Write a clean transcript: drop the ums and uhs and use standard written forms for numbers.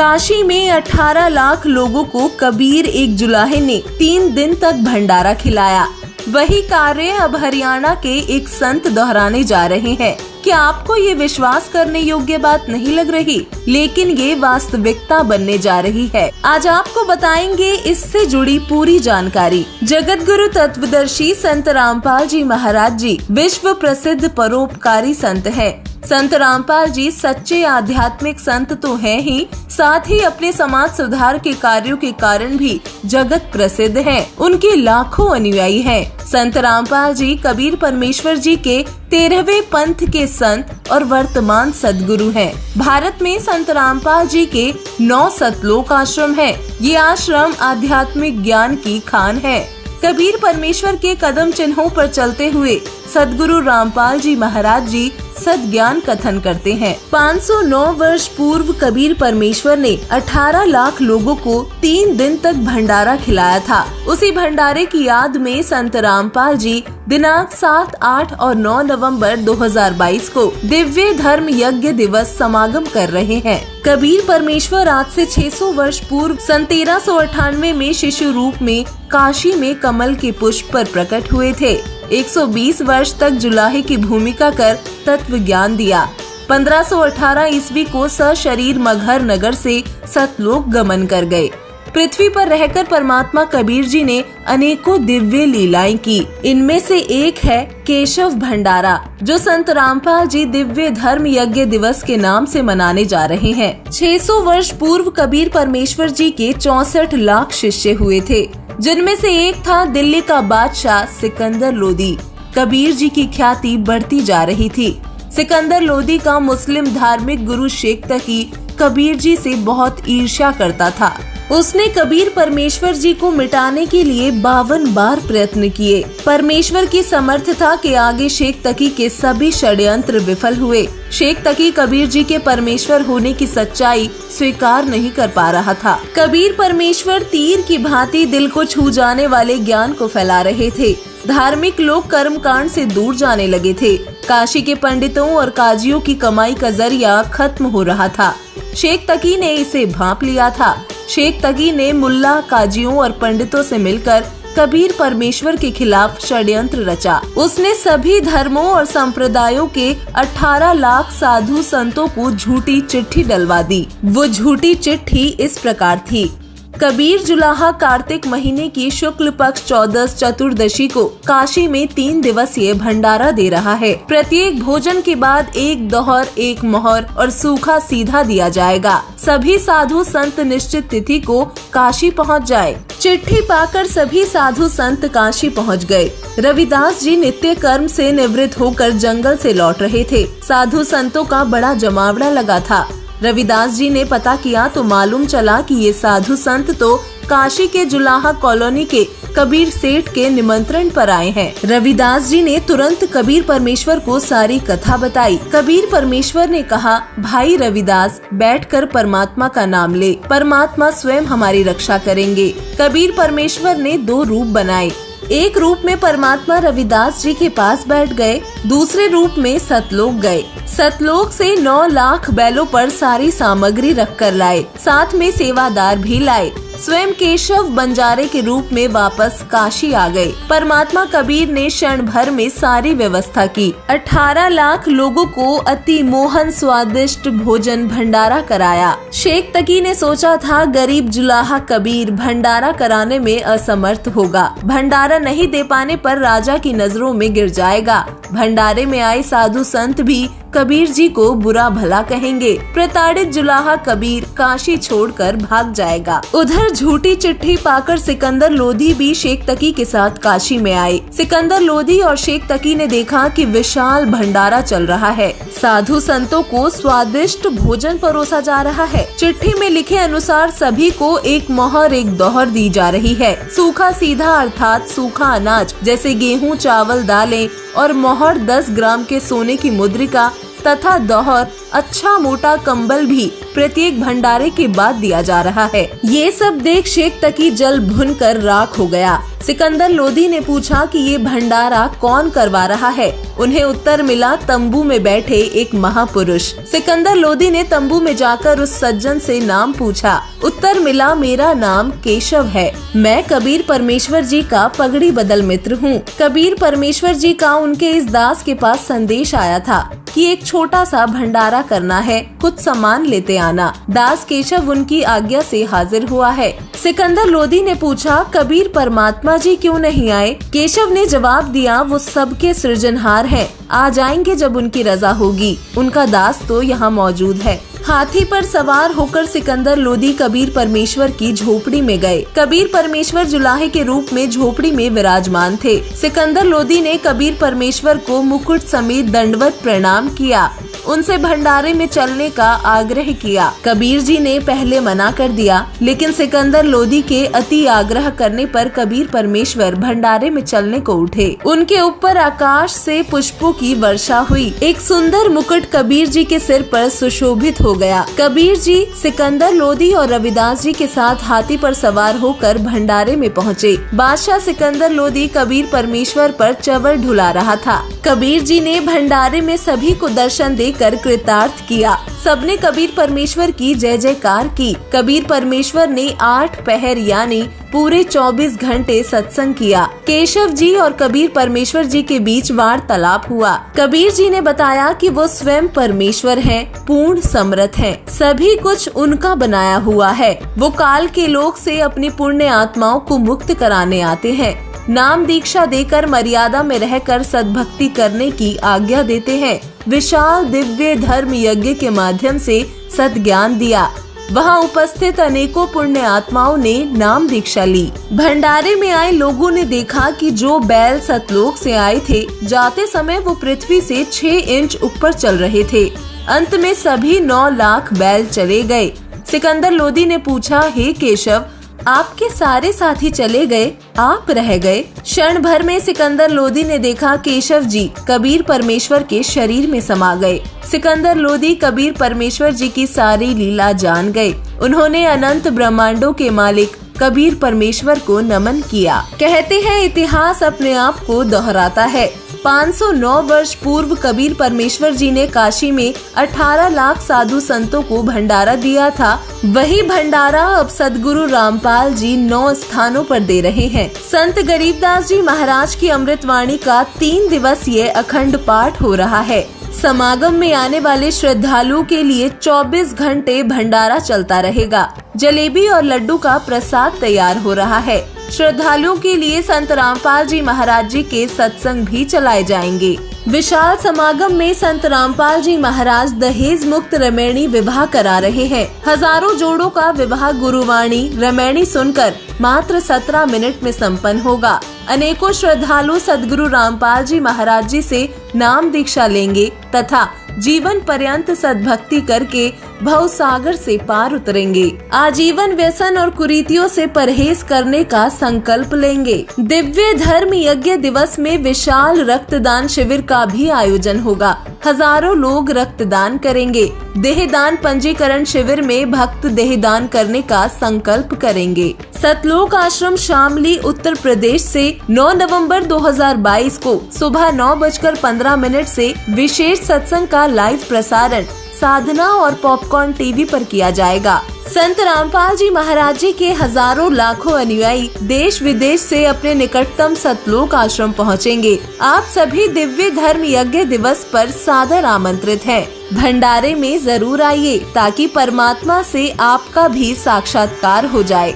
काशी में 18 लाख लोगों को कबीर एक जुलाहे ने 3 दिन तक भंडारा खिलाया। वही कार्य अब हरियाणा के एक संत दोहराने जा रहे हैं। क्या आपको ये विश्वास करने योग्य बात नहीं लग रही? लेकिन ये वास्तविकता बनने जा रही है। आज आपको बताएंगे इससे जुड़ी पूरी जानकारी। जगत गुरु तत्वदर्शी संत रामपाल जी महाराज जी विश्व प्रसिद्ध परोपकारी संत हैं। संत रामपाल जी सच्चे आध्यात्मिक संत तो हैं ही, साथ ही अपने समाज सुधार के कार्यों के कारण भी जगत प्रसिद्ध हैं। उनके लाखों अनुयायी हैं। संत रामपाल जी कबीर परमेश्वर जी के 13वें पंथ के संत और वर्तमान सदगुरु हैं। भारत में संत रामपाल जी के 9 सतलोक आश्रम हैं। ये आश्रम आध्यात्मिक ज्ञान की खान है। कबीर परमेश्वर के कदम चिन्हों पर चलते हुए सदगुरु रामपाल जी महाराज जी सद्ज्ञान कथन करते हैं। 509 वर्ष पूर्व कबीर परमेश्वर ने 18 लाख लोगों को 3 दिन तक भंडारा खिलाया था। उसी भंडारे की याद में संत रामपाल जी दिनांक 7, 8 और 9 नवंबर 2022 को दिव्य धर्म यज्ञ दिवस समागम कर रहे हैं। कबीर परमेश्वर आज से 600 वर्ष पूर्व सन 1398 में शिशु रूप में काशी में कमल के पुष्प पर प्रकट हुए थे। 120 वर्ष तक जुलाहे की भूमिका कर तत्व ज्ञान दिया। 1518 ईस्वी को सशरीर मगहर नगर से सतलोक गमन कर गए। पृथ्वी पर रहकर परमात्मा कबीर जी ने अनेकों दिव्य लीलाएं की। इनमें से एक है केशव भंडारा, जो संत रामपाल जी दिव्य धर्म यज्ञ दिवस के नाम से मनाने जा रहे हैं। 600 वर्ष पूर्व कबीर परमेश्वर जी के 64 लाख शिष्य हुए थे, जिनमें से एक था दिल्ली का बादशाह सिकंदर लोदी। कबीर जी की ख्याति बढ़ती जा रही थी। सिकंदर लोदी का मुस्लिम धार्मिक गुरु शेख तकी कबीर जी से बहुत ईर्ष्या करता था। उसने कबीर परमेश्वर जी को मिटाने के लिए 52 बार प्रयत्न किए। परमेश्वर की समर्थता के आगे शेख तकी के सभी षड्यंत्र विफल हुए। शेख तकी कबीर जी के परमेश्वर होने की सच्चाई स्वीकार नहीं कर पा रहा था। कबीर परमेश्वर तीर की भांति दिल को छू जाने वाले ज्ञान को फैला रहे थे। धार्मिक लोग कर्म कांड से दूर जाने लगे थे। काशी के पंडितों और काजियों की कमाई का जरिया खत्म हो रहा था। शेख तकी ने इसे भांप लिया था। शेख तकी ने मुल्ला, काजियों और पंडितों से मिलकर कबीर परमेश्वर के खिलाफ षड्यंत्र रचा। उसने सभी धर्मों और संप्रदायों के 18 लाख साधु संतों को झूठी चिट्ठी डलवा दी। वो झूठी चिट्ठी इस प्रकार थी: कबीर जुलाहा कार्तिक महीने की शुक्ल पक्ष 14 चतुर्दशी को काशी में 3 दिवसीय भंडारा दे रहा है। प्रत्येक भोजन के बाद एक दोहर, एक मोहर और सूखा सीधा दिया जाएगा। सभी साधु संत निश्चित तिथि को काशी पहुंच जाए। चिट्ठी पाकर सभी साधु संत काशी पहुंच गए। रविदास जी नित्य कर्म से निवृत्त होकर जंगल से लौट रहे थे। साधु संतों का बड़ा जमावड़ा लगा था। रविदास जी ने पता किया तो मालूम चला कि ये साधु संत तो काशी के जुलाहा कॉलोनी के कबीर सेठ के निमंत्रण पर आए हैं। रविदास जी ने तुरंत कबीर परमेश्वर को सारी कथा बताई। कबीर परमेश्वर ने कहा, भाई रविदास, बैठकर परमात्मा का नाम ले, परमात्मा स्वयं हमारी रक्षा करेंगे। कबीर परमेश्वर ने 2 रूप बनाए। एक रूप में परमात्मा रविदास जी के पास बैठ गए, दूसरे रूप में सतलोक गए। सतलोक से 9 लाख बैलों पर सारी सामग्री रखकर लाए, साथ में सेवादार भी लाए। स्वयं केशव बंजारे के रूप में वापस काशी आ गए। परमात्मा कबीर ने क्षण भर में सारी व्यवस्था की। 18 लाख लोगों को अति मोहन स्वादिष्ट भोजन भंडारा कराया। शेख तकी ने सोचा था गरीब जुलाहा कबीर भंडारा कराने में असमर्थ होगा, भंडारा नहीं दे पाने पर राजा की नजरों में गिर जाएगा। भंडारे में आए साधु संत भी कबीर जी को बुरा भला कहेंगे। प्रताड़ित जुलाहा कबीर काशी छोड़कर भाग जाएगा। उधर झूठी चिट्ठी पाकर सिकंदर लोधी भी शेख तकी के साथ काशी में आए। सिकंदर लोधी और शेख तकी ने देखा कि विशाल भंडारा चल रहा है। साधु संतों को स्वादिष्ट भोजन परोसा जा रहा है। चिट्ठी में लिखे अनुसार सभी को एक मोहर, एक दोहर दी जा रही है। सूखा सीधा अर्थात सूखा अनाज जैसे गेहूं, चावल, दालें और मोहर 10 ग्राम के सोने की मुद्रिका तथा दोहर अच्छा मोटा कंबल भी प्रत्येक भंडारे के बाद दिया जा रहा है। ये सब देख शेख तकी जल भुनकर राख हो गया। सिकंदर लोधी ने पूछा कि ये भंडारा कौन करवा रहा है। उन्हें उत्तर मिला, तंबू में बैठे एक महापुरुष। सिकंदर लोधी ने तंबू में जाकर उस सज्जन से नाम पूछा। उत्तर मिला, मेरा नाम केशव है। मैं कबीर परमेश्वर जी का पगड़ी बदल मित्र हूँ। कबीर परमेश्वर जी का उनके इस दास के पास संदेश आया था कि एक छोटा सा भंडारा करना है, कुछ सामान लेते आना। दास केशव उनकी आज्ञा से हाजिर हुआ है। सिकंदर लोधी ने पूछा, कबीर परमात्मा जी क्यों नहीं आए? केशव ने जवाब दिया, वो सबके सृजनहार हैं, आ जाएंगे जब उनकी रजा होगी। उनका दास तो यहाँ मौजूद है। हाथी पर सवार होकर सिकंदर लोधी कबीर परमेश्वर की झोपड़ी में गए। कबीर परमेश्वर जुलाहे के रूप में झोपड़ी में विराजमान थे। सिकंदर लोधी ने कबीर परमेश्वर को मुकुट समेत दंडवत प्रणाम किया। उनसे भंडारे में चलने का आग्रह किया। कबीर जी ने पहले मना कर दिया, लेकिन सिकंदर लोधी के अति आग्रह करने पर कबीर परमेश्वर भंडारे में चलने को उठे। उनके ऊपर आकाश से पुष्पों की वर्षा हुई। एक सुंदर मुकुट कबीर जी के सिर पर सुशोभित हो गया। कबीर जी सिकंदर लोधी और रविदास जी के साथ हाथी पर सवार होकर भंडारे में पहुँचे। बादशाह सिकंदर लोधी कबीर परमेश्वर पर चवर ढुला रहा था। कबीर जी ने भंडारे में सभी को दर्शन देकर कृतार्थ किया। सबने कबीर परमेश्वर की जय जयकार की। कबीर परमेश्वर ने 8 पहर यानी पूरे 24 घंटे सत्संग किया। केशव जी और कबीर परमेश्वर जी के बीच वार्तालाप हुआ। कबीर जी ने बताया कि वो स्वयं परमेश्वर हैं, पूर्ण समर्थ हैं, सभी कुछ उनका बनाया हुआ है। वो काल के लोक से अपनी पुण्य आत्माओं को मुक्त कराने आते हैं। नाम दीक्षा देकर मर्यादा में रहकर सद्भक्ति करने की आज्ञा देते हैं। विशाल दिव्य धर्म यज्ञ के माध्यम से सद्ज्ञान दिया। वहाँ उपस्थित अनेकों पुण्य आत्माओं ने नाम दीक्षा ली। भंडारे में आए लोगों ने देखा कि जो बैल सतलोक से आए थे, जाते समय वो पृथ्वी से 6 इंच ऊपर चल रहे थे। अंत में सभी 9 लाख बैल चले गए। सिकंदर लोधी ने पूछा, हे केशव, आपके सारे साथी चले गए, आप रह गए। क्षण भर में सिकंदर लोधी ने देखा केशव जी कबीर परमेश्वर के शरीर में समा गए। सिकंदर लोधी कबीर परमेश्वर जी की सारी लीला जान गए। उन्होंने अनंत ब्रह्मांडों के मालिक कबीर परमेश्वर को नमन किया। कहते हैं इतिहास अपने आप को दोहराता है। 509 वर्ष पूर्व कबीर परमेश्वर जी ने काशी में 18 लाख साधु संतों को भंडारा दिया था। वही भंडारा अब सदगुरु रामपाल जी 9 स्थानों पर दे रहे हैं। संत गरीबदास जी महाराज की अमृतवाणी का 3 दिवसीय अखंड पाठ हो रहा है। समागम में आने वाले श्रद्धालुओं के लिए 24 घंटे भंडारा चलता रहेगा। जलेबी और लड्डू का प्रसाद तैयार हो रहा है। श्रद्धालुओं के लिए संत रामपाल जी महाराज जी के सत्संग भी चलाए जाएंगे। विशाल समागम में संत रामपाल जी महाराज दहेज मुक्त रमैणी विवाह करा रहे हैं। हजारों जोड़ों का विवाह गुरुवाणी रमैणी सुनकर मात्र 17 मिनट में संपन्न होगा। अनेकों श्रद्धालु सदगुरु रामपाल जी महाराज जी से नाम दीक्षा लेंगे तथा जीवन पर्यंत सद्भक्ति करके भव सागर से पार उतरेंगे। आजीवन व्यसन और कुरीतियों से परहेज करने का संकल्प लेंगे। दिव्य धर्म यज्ञ दिवस में विशाल रक्तदान शिविर का भी आयोजन होगा। हजारों लोग रक्तदान करेंगे। देहदान पंजीकरण शिविर में भक्त देहदान करने का संकल्प करेंगे। सतलोक आश्रम शामली उत्तर प्रदेश से 9 नवंबर 2022 को सुबह 9:15 से विशेष सत्संग का लाइव प्रसारण साधना और पॉपकॉर्न टीवी पर किया जाएगा। संत रामपाल जी महाराज जी के हजारों लाखों अनुयायी देश विदेश से अपने निकटतम सतलोक आश्रम पहुंचेंगे। आप सभी दिव्य धर्म यज्ञ दिवस पर सादर आमंत्रित हैं। भंडारे में जरूर आइए ताकि परमात्मा से आपका भी साक्षात्कार हो जाए।